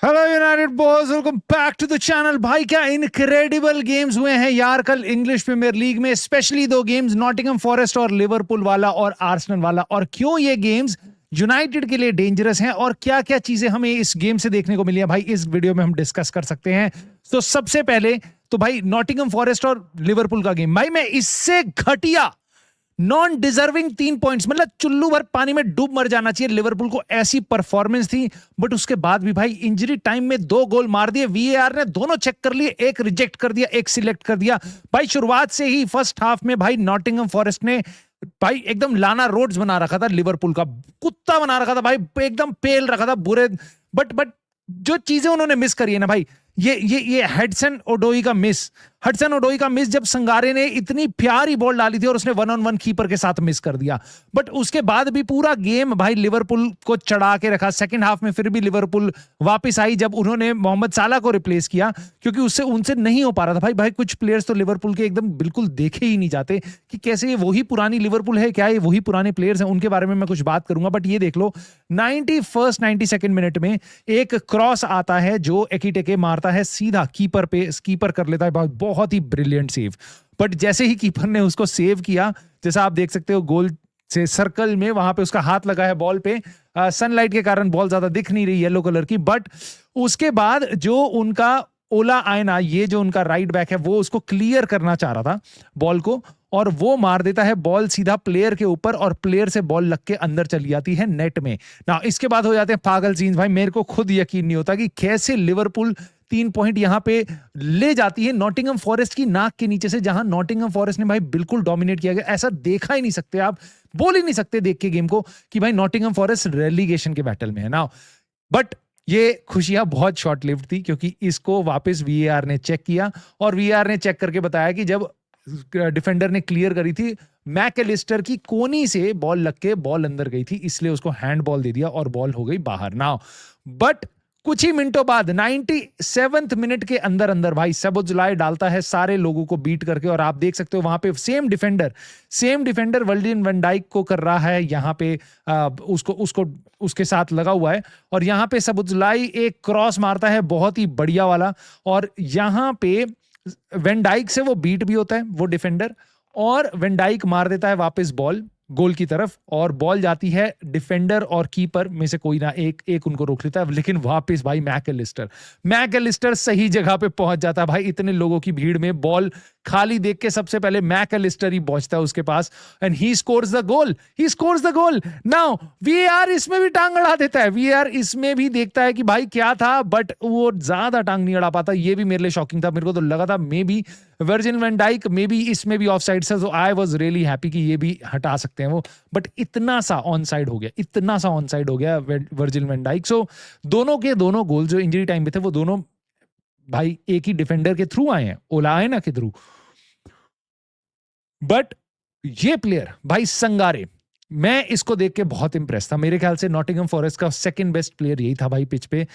Hello United boys, welcome back to the channel. भाई क्या incredible games हुए हैं यार कल इंग्लिश प्रीमियर लीग में, स्पेशली दो गेम्स, नॉटिंघम फॉरेस्ट और लिवरपूल वाला और आर्सेनल वाला। और क्यों ये गेम्स यूनाइटेड के लिए डेंजरस हैं और क्या क्या चीजें हमें इस गेम से देखने को मिली है, भाई इस वीडियो में हम डिस्कस कर सकते हैं। तो सबसे पहले तो भाई नॉटिंघम फॉरेस्ट और लिवरपूल का गेम, भाई मैं इससे घटिया नॉन डिजर्विंग 3 पॉइंट्स, मतलब चुल्लू भर पानी में डूब मर जाना चाहिए लिवरपूल को, ऐसी परफॉर्मेंस थी। बट उसके बाद भी भाई इंजरी टाइम में 2 गोल मार दिए, वीएआर ने दोनों चेक कर लिए, एक रिजेक्ट कर दिया, एक सिलेक्ट कर दिया। भाई शुरुआत से ही फर्स्ट हाफ में भाई नॉटिंघम फॉरेस्ट ने भाई एकदम लाना रोड्स बना रखा था, लिवरपूल का कुत्ता बना रखा था भाई, एकदम पेल रखा था बुरे। बट जो चीजें उन्होंने मिस करी है ना भाई, ये हडसन ओडोई का मिस, हडसन ओडोई का मिस, जब संगारे ने इतनी प्यारी बॉल डाली थी और उसने 1-on-1 कीपर के साथ मिस कर दिया। बट उसके बाद भी पूरा गेम भाई लिवरपूल को चढ़ा के रखा। सेकंड हाफ में फिर भी लिवरपूल वापस आई जब उन्होंने मोहम्मद साला को रिप्लेस किया, क्योंकि उससे उनसे नहीं हो पा रहा था। भाई कुछ प्लेयर्स तो लिवरपूल के एकदम बिल्कुल देखे ही नहीं जाते कि कैसे ये वही पुरानी लिवरपूल है, क्या ये वही पुराने प्लेयर्स हैं, उनके बारे में मैं कुछ बात करूंगा। बट ये देख लो 92nd मिनट में एक क्रॉस आता है जो एकिटेके मारता है सीधा कीपर पे, कीपर कर लेता है, बहुत ही ब्रिलियंट सेव। बट जैसे ही कीपर ने उसको सेव किया, जैसा आप देख सकते हो गोल से सर्कल में वहां पे उसका हाथ लगा है बॉल पे, सनलाइट के कारण बॉल ज्यादा दिख नहीं रही येलो कलर की। बट उसके बाद जो उनका ओला आयना, ये जो उनका राइट बैक है, वो उसको क्लियर करना चाह रहा था बॉल को, और वो मार देता है बॉल सीधा प्लेयर के ऊपर, और प्लेयर से बॉल लग के अंदर चली जाती है नेट में ना। इसके बाद हो जाते हैं पागल सीन्स। भाई मेरे को खुद यकीन नहीं होता कि कैसे लिवरपूल 3 पॉइंट यहां पे ले जाती है नॉटिंघम फॉरेस्ट की नाक के नीचे से, जहां नॉटिंघम फॉरेस्ट ने भाई बिल्कुल डोमिनेट किया गया। ऐसा देखा ही नहीं सकते, आप बोल ही नहीं सकते देख के गेम को कि भाई नॉटिंघम फॉरेस्ट रेलीगेशन के बैटल में है ना। बट ये खुशियां बहुत शॉर्ट लिव्ड थी, क्योंकि इसको वापस वीएआर ने चेक किया, और वीएआर ने चेक करके बताया कि जब डिफेंडर ने क्लियर करी थी, मैकलिस्टर की कोनी से बॉल लग के बॉल अंदर गई थी, इसलिए उसको हैंड बॉल दे दिया और बॉल हो गई बाहर ना। बट कुछ ही मिनटों बाद 97th मिनट के अंदर अंदर भाई सबोजलाई डालता है सारे लोगों को बीट करके, और आप देख सकते हो वहां पे same defender Virgil van Dijk को कर रहा है, यहां पे उसको उसके साथ लगा हुआ है, और यहां पे सबोजलाई एक क्रॉस मारता है बहुत ही बढ़िया वाला, और यहां पे वैन डाइक से वो बीट भी होता है वो डिफेंडर, और वैन डाइक मार देता है वापस बॉल गोल की तरफ, और बॉल जाती है डिफेंडर और कीपर में से कोई ना एक उनको रोक लेता है, लेकिन वापस भाई मैकलिस्टर सही जगह पे पहुंच जाता है। भाई इतने लोगों की भीड़ में बॉल खाली देख के सबसे पहले मैकलिस्टर ही पहुंचता है उसके पास, and he scores the goal. Now VAR इसमें भी टांग अड़ा देता है, वीआर इसमें भी देखता है कि भाई क्या था, बट वो ज्यादा टांग नहीं अड़ा पाता। ये भी मेरे लिए शॉकिंग था, मेरे को तो लगा था maybe Virgil van Dijk maybe इसमें भी ऑफ साइड से, तो आई वाज रियली हैप्पी कि ये भी हटा सकते हैं वो, बट इतना सा ऑन साइड हो गया वर्जिल वैन डाइक। सो दोनों के दोनों गोल जो इंजरी टाइम पे थे, वो दोनों भाई एक ही डिफेंडर के थ्रू आए हैं, ओला आयना के थ्रू। बट ये प्लेयर भाई संगारे, मैं इसको देख के बहुत इंप्रेस था। मेरे ख्याल से नॉटिंघम फॉरेस्ट का सेकंड बेस्ट प्लेयर यही था भाई पिच पे,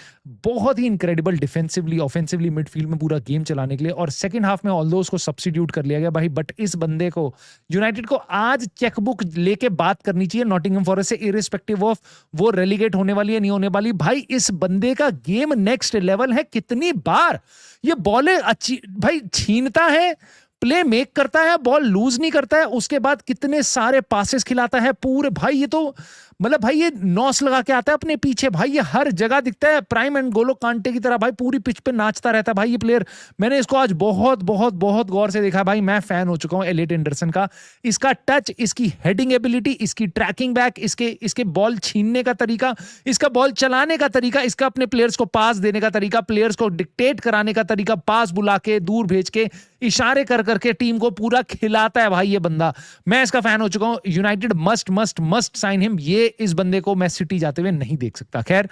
बहुत ही इनक्रेडिबल डिफेंसिवली ऑफेंसिवली मिडफील्ड में पूरा गेम चलाने के लिए। और सेकंड हाफ में ऑल्दो उसको सब्स्टिट्यूट कर लिया गया भाई, बट इस बंदे को यूनाइटेड को आज चेकबुक लेके बात करनी चाहिए नॉटिंघम फॉरेस्ट से, इरिस्पेक्टिव ऑफ वो रेलीगेट होने वाली है नहीं होने वाली। भाई इस बंदे का गेम नेक्स्ट लेवल है, कितनी बार ये बॉलें अच्छी भाई छीनता है, प्ले मेक करता है, बॉल लूज नहीं करता है, उसके बाद कितने सारे पासेस खिलाता है पूरे। भाई ये तो मतलब भाई ये नॉस लगा के आता है अपने पीछे, भाई ये हर जगह दिखता है प्राइम एंड गोलो कांटे की तरह, भाई पूरी पिच पे नाचता रहता है भाई ये प्लेयर। मैंने इसको आज बहुत बहुत बहुत गौर से देखा भाई, मैं फैन हो चुका हूं एलियट एंडरसन का। इसका टच, इसकी हेडिंग एबिलिटी, इसकी ट्रैकिंग बैक, इसके बॉल छीनने का तरीका, इसका बॉल चलाने का तरीका, इसका अपने प्लेयर्स को पास देने का तरीका, प्लेयर्स को डिक्टेट कराने का तरीका, पास बुला के दूर भेज के इशारे कर करके टीम को पूरा खिलाता है भाई ये बंदा। मैं इसका फैन हो चुका हूं, यूनाइटेड मस्ट साइन हिम। ये इस बंदे को मैं सिटी जाते हुए नहीं देख सकता। खैर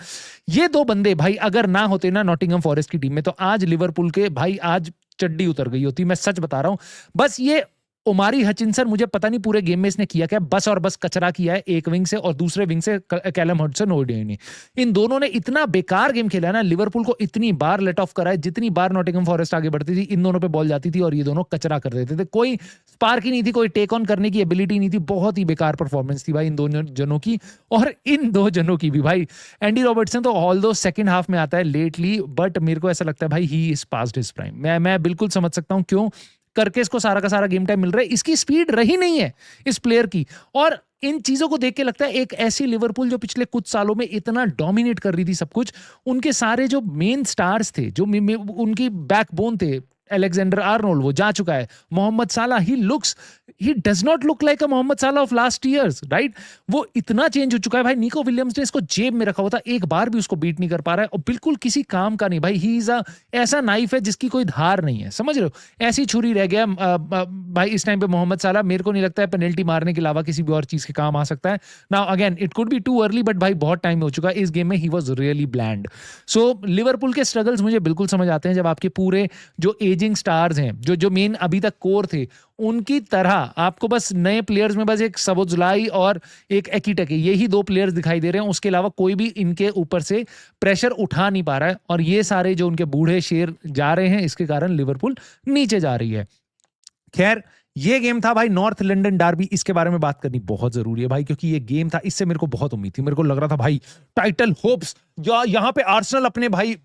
ये दो बंदे भाई अगर ना होते ना नॉटिंघम फॉरेस्ट की टीम में, तो आज लिवरपूल के भाई आज चड्डी उतर गई होती, मैं सच बता रहा हूं। बस ये ओमारी हचिंसन मुझे पता नहीं पूरे गेम में इसने किया क्या, बस और बस कचरा किया है एक विंग से, और दूसरे विंग से कैलम हडसन ओडियाई। इन दोनों ने इतना बेकार गेम खेला ना, लिवरपूल को इतनी बार लेट ऑफ करा है, जितनी बार नॉटिंघम फॉरेस्ट आगे बढ़ती थी इन दोनों पे बॉल जाती थी और ये दोनों कचरा कर देते थे। कोई स्पार्क ही नहीं थी, कोई टेक ऑन करने की एबिलिटी नहीं थी, बहुत ही बेकार परफॉर्मेंस थी भाई इन दोनों जनों की। और इन दो जनों की भी भाई, एंडी रॉबर्टसन तो ऑल दो सेकंड हाफ में आता है लेटली, बट मेरे को ऐसा लगता है भाई he is past his prime. मैं बिल्कुल समझ सकता हूं क्यों करके इसको सारा का सारा गेम टाइम मिल रहा है। इसकी स्पीड रही नहीं है इस प्लेयर की, और इन चीजों को देख के लगता है एक ऐसी लिवरपूल जो पिछले कुछ सालों में इतना डोमिनेट कर रही थी सब कुछ, उनके सारे जो मेन स्टार्स थे, जो उनकी बैकबोन थे, अलेक्जेंडर आर्नोल्ड वो जा चुका है, Mohamed Salah he does not look like a Mohamed Salah of last years, right? वो इतना चेंज हो चुका है भाई। निको विलियम्स ने इसको जेब में रखा हुआ था, एक बार भी उसको बीट नहीं कर पा रहा है, और बिल्कुल किसी काम का नहीं भाई। ही इज अ ऐसा नाइफ है जिसकी कोई धार नहीं है, समझ रहे हो? ऐसी छुरी रह गया भाई इस टाइम पे मोहम्मद साला। मेरे को नहीं लगता है पेनल्टी मारने के अलावा किसी भी और चीज के काम आ सकता है। Now again it could be too early, but भाई बहुत टाइम हो चुका है इस गेम में। He was really bland. So Liverpool के स्ट्रगल्स मुझे बिल्कुल समझ आते हैं, जब आपके पूरे जो एजिंग स्टार्स हैं, जो मेन अभी तक कोर थे, उनकी तरह आपको बस नए प्लेयर्स में बस एक सबोजलाई और एक एकीटके, यही दो प्लेयर्स दिखाई दे रहे हैं। उसके अलावा कोई भी इनके ऊपर से प्रेशर उठा नहीं पा रहा है, और ये सारे जो उनके बूढ़े शेर जा रहे हैं, इसके कारण लिवरपूल नीचे जा रही है। खैर, ये गेम था भाई नॉर्थ लंदन डार्बी, इसके बारे में बात करनी बहुत जरूरी है भाई, क्योंकि ये गेम था, इससे मेरे को बहुत उम्मीद थी। मेरे को लग रहा था भाई टाइटल होप्स यहां पे आर्सेनल अपने भाई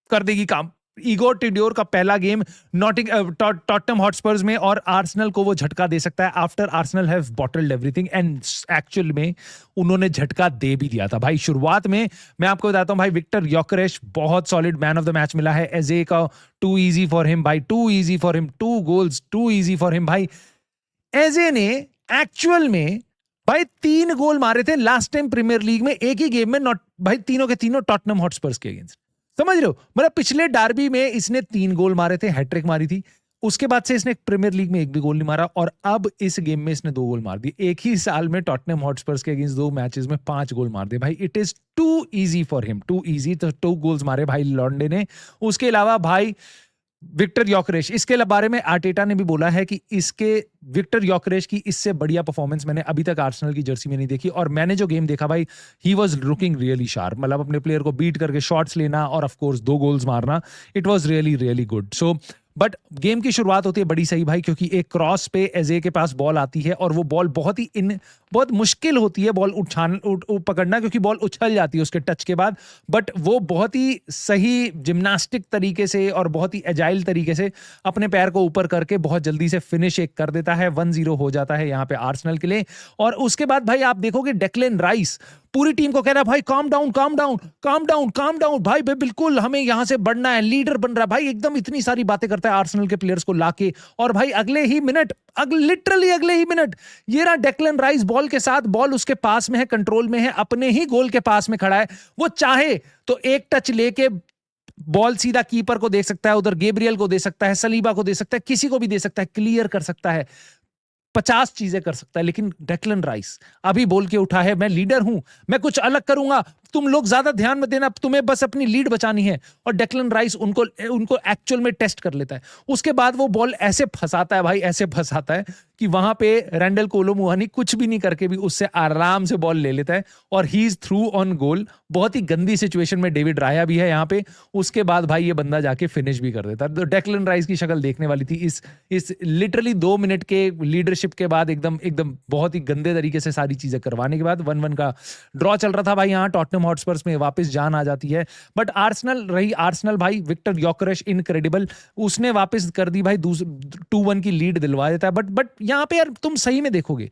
कर देगी काम। ईगोर टिड्योर का पहला गेम टॉटनहम हॉटस्पर्स में, और आर्सेनल को वो झटका दे सकता है after Arsenal have bottled everything, and actual में उन्होंने झटका दे भी दिया था भाई। शुरुआत में मैं आपको बताता हूं भाई, विक्टर योकेरेश बहुत solid man of the match मिला है। एजे का टू इजी फॉर हिम भाई, too easy for him, 2 goals too easy for him भाई। एजे ने एक्चुअल में भाई 3 गोल मारे थे लास्ट टाइम प्रीमियर लीग में एक ही गेम में, नॉट भाई तीनों के तीनों टॉटनहम हॉटस्पर्स के अगेंस्ट, समझ रहे हो? मतलब पिछले डार्बी में इसने 3 गोल मारे थे, हैट्रिक मारी थी, उसके बाद से इसने प्रीमियर लीग में एक भी गोल नहीं मारा, और अब इस गेम में इसने 2 गोल मार दिए। एक ही साल में टॉटनहम हॉटस्पर्स के अगेंस्ट 2 मैचेस में 5 गोल मार दिए भाई। It is too easy for him, too easy. तो 2 गोल्स मारे भाई लॉन्डे ने। उसके अलावा भाई विक्टर योकेरेश, इसके बारे में आर्टेटा ने भी बोला है कि इसके विक्टर योकेरेश की इससे बढ़िया परफॉर्मेंस मैंने अभी तक आर्सेनल की जर्सी में नहीं देखी, और मैंने जो गेम देखा भाई, he was looking really sharp. मतलब अपने प्लेयर को बीट करके शॉट्स लेना और ऑफ कोर्स 2 गोल्स मारना, it was really really good. So but game की शुरुआत होती है बड़ी सही भाई, क्योंकि एक क्रॉस पे एजे के पास बॉल आती है, और वो बॉल बहुत मुश्किल होती है बॉल पकड़ना, क्योंकि बॉल उछल जाती है उसके टच के बाद, बट वो बहुत ही सही जिम्नास्टिक तरीके से और बहुत ही एजाइल तरीके से अपने पैर को ऊपर करके बहुत जल्दी से फिनिश एक कर देता है। 1-0 हो जाता है यहाँ पे आर्सेनल के लिए। और उसके बाद भाई आप देखोगे डेक्लेन राइस पूरी टीम को कह रहा है भाई calm down calm down calm down calm down, भाई बिल्कुल हमें यहां से बढ़ना है, लीडर बन रहा है भाई, एकदम इतनी सारी बातें करता है आर्सेनल के प्लेयर्स को लाके। और भाई अगले ही मिनट, लिटरली अगले ही मिनट, ये रहा डेक्लन राइस बॉल के साथ, बॉल उसके पास में है, कंट्रोल में है, अपने ही गोल के पास में खड़ा है। वो चाहे तो एक टच लेके बॉल सीधा कीपर को दे सकता है, उधर गैब्रियल को दे सकता है, सलीबा को दे सकता है, किसी को भी दे सकता है, क्लियर कर सकता है, 50 चीजें कर सकता है। लेकिन डेक्लन राइस अभी बोल के उठा है, मैं लीडर हूं, मैं कुछ अलग करूंगा, तुम लोग ज्यादा ध्यान मत देना, तुम्हें बस अपनी लीड बचानी है। और डेक्लन राइस उनको एक्चुअल में टेस्ट कर लेता है। उसके बाद वो बॉल ऐसे फंसाता है भाई, ऐसे फंसाता है कि वहां पे रैंडल कोलो मुहानी कुछ भी नहीं करके भी उससे आराम से बॉल ले लेता है, और he is through on goal. बहुत ही गंदी सिचुएशन में डेविड राया भी है यहाँ पे। उसके बाद भाई ये बंदा जाके फिनिश भी कर देता है। तो डेक्लन राइस की शक्ल देखने वाली थी इस लिटरली 2 मिनट के लीडरशिप के बाद, एकदम बहुत ही गंदे तरीके से सारी चीजें करवाने के बाद 1-1 का ड्रॉ चल रहा था भाई। यहाँ टॉटनहम हॉटस्पर्स में वापस जान आ जाती है, बट आर्सेनल भाई, विक्टर योकेरेश इनक्रेडिबल, उसने वापस कर दी भाई 2-1 की लीड दिलवा देता है। बट यहां पे यार तुम सही में देखोगे,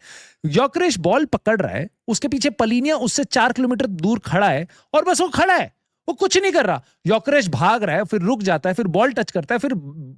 योकेरेश बॉल पकड़ रहा है, उसके पीछे पलीनिया उससे 4 किलोमीटर दूर खड़ा है, और बस वो खड़ा है, वो कुछ नहीं कर रहा। योकेरेश भाग रहा है, फिर रुक जाता है, फिर बॉल टच करता है, फिर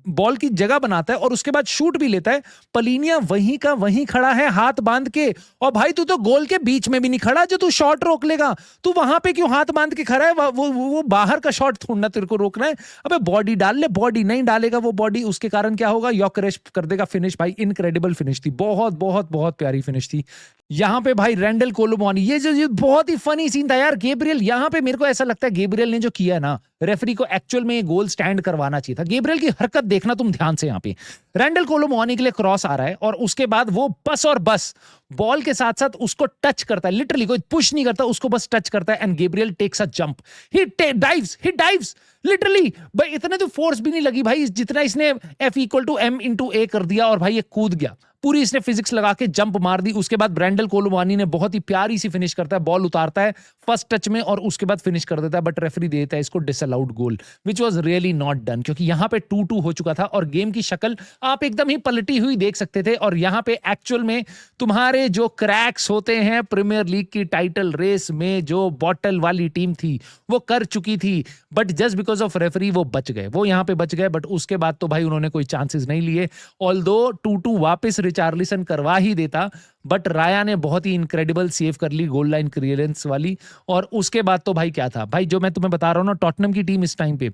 बॉल की जगह बनाता है, और उसके बाद शूट भी लेता है। पलीनिया वहीं का वहीं खड़ा है हाथ बांध के, और भाई तू तो गोल के बीच में भी नहीं खड़ा जो तू शॉट रोक लेगा, तू वहां पे क्यों हाथ बांध के खड़ा है? वो बाहर का शॉट थोड़ा तेरे को रोकना है। अबे बॉडी डाल ले, बॉडी नहीं डालेगा वो बॉडी, उसके कारण क्या होगा, योकेरेश कर देगा फिनिश भाई। इनक्रेडिबल फिनिश थी, बहुत बहुत बहुत प्यारी फिनिश थी। यहां पे भाई रैंडल कोलो मुहानी, ये बहुत ही फनी सीन था यार। गैब्रियल, यहां पे मेरे को ऐसा लगता है गैब्रियल ने जो किया ना, रेफरी को एक्चुअल में ये गोल स्टैंड करवाना चाहिए था। गैब्रियल की हरकत देखना तुम ध्यान से, यहाँ पे रैंडल कोलो मुआनी के लिए क्रॉस आ रहा है और उसके बाद वो बस और बस बॉल के साथ साथ उसको टच करता है, लिटरली कोई पुश नहीं करता, उसको बस टच करता है and Gabriel takes a jump, he dives literally. भाई इतने तो फोर्स भी नहीं लगी भाई, जितना इसने F=m/a कर दिया और भाई ये कूद गया, पूरी इसने फिजिक्स लगा के जंप मार दी। उसके बाद ब्रैंडल कोलोमुआनी ने बहुत ही प्यारी सी फिनिश करता है, बॉल उतारता है फर्स्ट टच में और उसके बाद फिनिश कर देता है, बट रेफरी देता है इसको disallowed goal, which was really not done, क्योंकि यहां पे 2-2 हो चुका था और गेम की शक्ल आप एकदम ही पलटी हुई देख सकते थे। और यहां पे एक्चुअल में तुम्हारे जो क्रैक्स होते हैं प्रीमियर लीग की टाइटल रेस में, जो बॉटल वाली टीम थी वो कर चुकी थी, but just because of referee वो बच गए, वो यहां पे बच गए। बट उसके बाद तो भाई उन्होंने कोई चांसेस नहीं लिए, ऑल्दो 2-2 वापस रिचार्लिसन करवा ही देता, बट राया ने बहुत ही इनक्रेडिबल सेव कर ली, गोल लाइन क्लियरेंस वाली। और उसके बाद तो भाई क्या था भाई, जो मैं तुम्हें बता रहा हूं ना, टॉटनम की टीम इस टाइम पे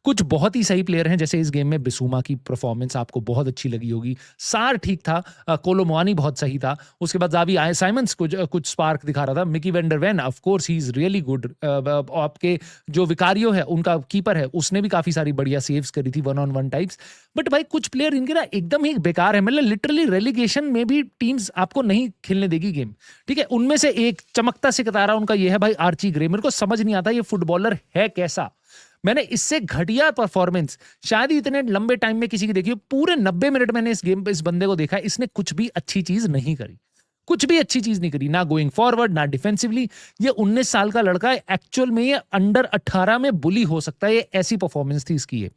कुछ बहुत ही सही प्लेयर हैं, जैसे इस गेम में बिसूमा की परफॉर्मेंस आपको बहुत अच्छी लगी होगी, सार ठीक था, कोलोमुआनी बहुत सही था, उसके बाद जावी साइमंस कुछ स्पार्क दिखा रहा था, Micky van de Ven of course he is really good, आपके जो विकारियो है उनका कीपर है उसने भी काफी सारी बढ़िया सेव्स करी थी 1-on-1 टाइप्स। बट भाई कुछ प्लेयर इनके ना एकदम ही बेकार है, मतलब लिटरली रेलीगेशन में भी टीम्स आपको नहीं खेलने देगी गेम, ठीक है। उनमें से एक चमकता सितारा उनका ये है भाई आर्ची ग्रे, मेरे को समझ नहीं आता ये फुटबॉलर है कैसा, मैंने इससे घटिया परफॉर्मेंस शायद ही इतने लंबे टाइम में किसी की देखी हो। पूरे 90 मिनट मैंने इस बंदे को देखा, इसने कुछ भी अच्छी चीज नहीं करी, कुछ भी अच्छी चीज नहीं करी, ना गोइंग फॉरवर्ड ना डिफेंसिवली। ये 19 साल का लड़का है, एक्चुअल में ये अंडर 18 में बुली हो सकता है, ये ऐसी परफॉर्मेंस थी इसकी। ये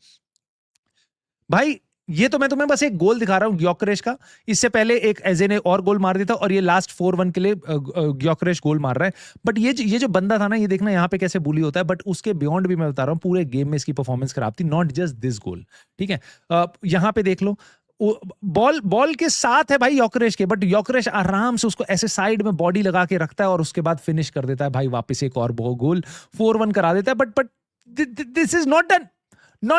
भाई ये तो मैं तुम्हें बस एक गोल दिखा रहा हूं ग्योकरेश का, इससे पहले एक एजे ने और गोल मार दिया था और ये लास्ट 4-1 के लिए ग्योकरेश गोल मार रहा है। बट ये जो बंदा था ना, ये देखना यहाँ पे कैसे बुली होता है, बट उसके बियॉन्ड भी मैं बता रहा हूँ, पूरे गेम में इसकी परफॉर्मेंस खराब थी, नॉट जस्ट दिस गोल, ठीक है। यहाँ पे देख लो बॉल के साथ है भाई योकरेश के, बट योकरेश आराम से उसको ऐसे साइड में बॉडी लगा के रखता है और उसके बाद फिनिश कर देता है भाई, वापस एक और गोल 4-1 करा देता है। But this is not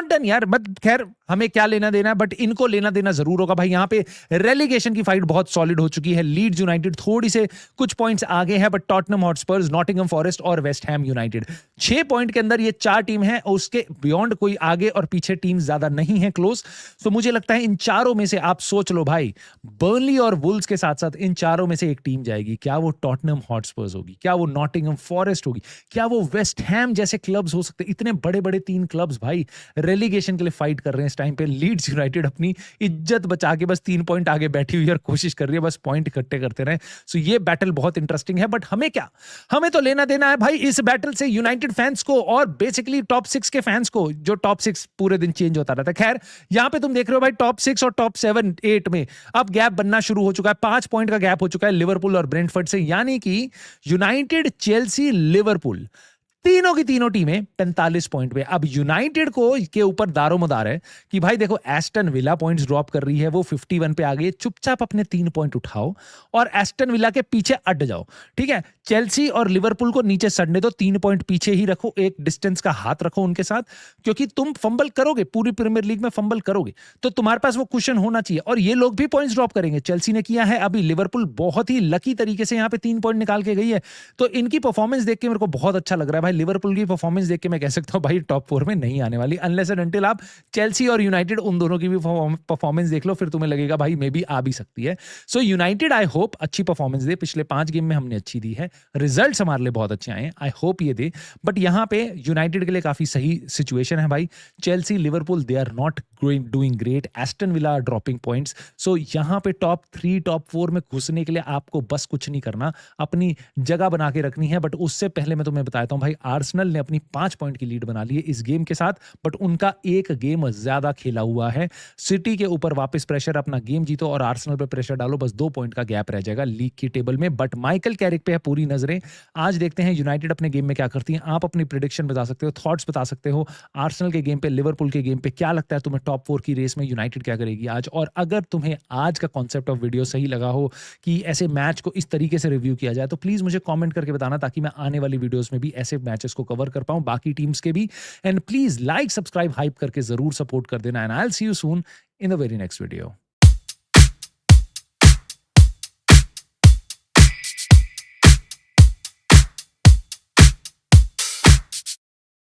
done यार। बट खैर हमें क्या लेना देना है, बट इनको लेना देना जरूर होगा भाई। यहाँ पे रेलीगेशन की फाइट बहुत सॉलिड हो चुकी है, लीड्स यूनाइटेड थोड़ी से कुछ पॉइंट्स आगे है, but Tottenham Hotspurs, Nottingham Forest और वेस्ट हैम यूनाइटेड 6 पॉइंट के अंदर ये 4 टीम है, उसके बियॉन्ड कोई आगे और पीछे टीम ज्यादा नहीं है क्लोज। तो मुझे लगता है इन चारों में से आप सोच लो भाई, बर्नली और वुल्व्स के साथ साथ इन चारों में से एक टीम जाएगी। क्या वो टॉटनम हॉटस्पर्स होगी, क्या वो नॉटिंघम फॉरेस्ट होगी, क्या वो वेस्ट हैम जैसे क्लब्स हो सकते हैं। इतने बड़े बड़े 3 क्लब्स भाई रेलीगेशन के लिए फाइट कर रहे हैं इस टाइम पे। लीड्स यूनाइटेड अपनी इज्जत बचा के बस 3 पॉइंट आगे बैठी हुई है और कोशिश कर रही है बस पॉइंट इकट्ठे करते रहे। सो ये बैटल बहुत इंटरेस्टिंग है, बट हमें क्या, हमें तो लेना देना है भाई इस बैटल से यूनाइटेड फैंस को और बेसिकली टॉप 6 के फैंस को, जो टॉप 6 पूरे दिन चेंज होता रहता है। खैर यहां पे तुम देख रहे हो भाई टॉप 6 और टॉप 7 8 में अब गैप बनना शुरू हो चुका है, 5 पॉइंट का गैप हो चुका है लिवरपूल और ब्रेंटफोर्ड से, यानी कि यूनाइटेड, चेल्सी, लिवरपूल तीनों की तीनों टीमें 45 पॉइंट पे। अब यूनाइटेड को के ऊपर दारोमदार है कि भाई देखो एस्टन विला पॉइंट्स ड्रॉप कर रही है, वो 51 पे आ गई है, चुपचाप अपने 3 पॉइंट उठाओ और एस्टन विला के पीछे अट जाओ, ठीक है। चेल्सी और लिवरपूल को नीचे सड़ने दो, 3 पॉइंट पीछे ही रखो, एक डिस्टेंस का हाथ रखो उनके साथ, क्योंकि तुम फंबल करोगे, पूरी प्रीमियर लीग में फंबल करोगे तो तुम्हारे पास वो कुशन होना चाहिए और ये लोग भी पॉइंट्स ड्रॉप करेंगे। चेल्सी ने किया है, अभी लिवरपूल बहुत ही लकी तरीके से यहां पे 3 पॉइंट निकाल के गई है, तो इनकी परफॉर्मेंस देख के मेरे को बहुत अच्छा लग रहा है भाई। लिवरपूल की परफॉर्मेंस देख के मैं कह सकता हूं भाई टॉप 4 में नहीं आने वाली, अनलेस एंड अनटिल आप चेल्सी और यूनाइटेड उन दोनों की भी परफॉर्मेंस देख लो, फिर तुम्हें लगेगा भाई मे बी आ भी सकती है। सो यूनाइटेड आई होप अच्छी परफॉर्मेंस दे, पिछले 5 गेम में हमने अच्छी दी है, रिजल्ट्स हमारे लिए बहुत अच्छे आए, आई होप ये दे। बट यहां पे यूनाइटेड के लिए काफी सही सिचुएशन है भाई। Chelsea, Liverpool they are not doing great, Aston Villa dropping points. So यहां पे टॉप 3 टॉप 4 में घुसने के लिए आपको बस कुछ नहीं करना, अपनी जगह बना के रखनी है। बट उससे पहले मैं तुम्हें बताता हूं भाई, आर्सेनल ने अपनी 5 पॉइंट की लीड बना ली है इस गेम के साथ, बट उनका एक गेम ज्यादा खेला हुआ है। सिटी के ऊपर वापस प्रेशर, अपना गेम जीतो और आर्सेनल पे प्रेशर डालो, बस 2 पॉइंट का गैप रह जाएगा लीग की टेबल में। बट माइकल कैरिक पे है पूरी नजरें, आज देखते हैं यूनाइटेड अपने गेम में क्या करती है। आप अपनी प्रेडिक्शन बता सकते हो, थॉट्स बता सकते हो आर्सेनल के गेम पे, लिवरपूल के गेम पे, क्या लगता है तुम्हें टॉप 4 की रेस में यूनाइटेड क्या करेगी आज। और अगर तुम्हें आज का कॉन्सेप्ट ऑफ वीडियो सही लगा हो कि ऐसे मैच को इस तरीके से रिव्यू किया जाए, तो प्लीज मुझे कमेंट करके बताना, ताकि मैं आने वाली वीडियोस में भी ऐसे मैचेस को कवर कर पाऊं, बाकी टीम्स के भी। And please like, subscribe, hype करके जरूर सपोर्ट कर देना, and I will see you soon in the very next video.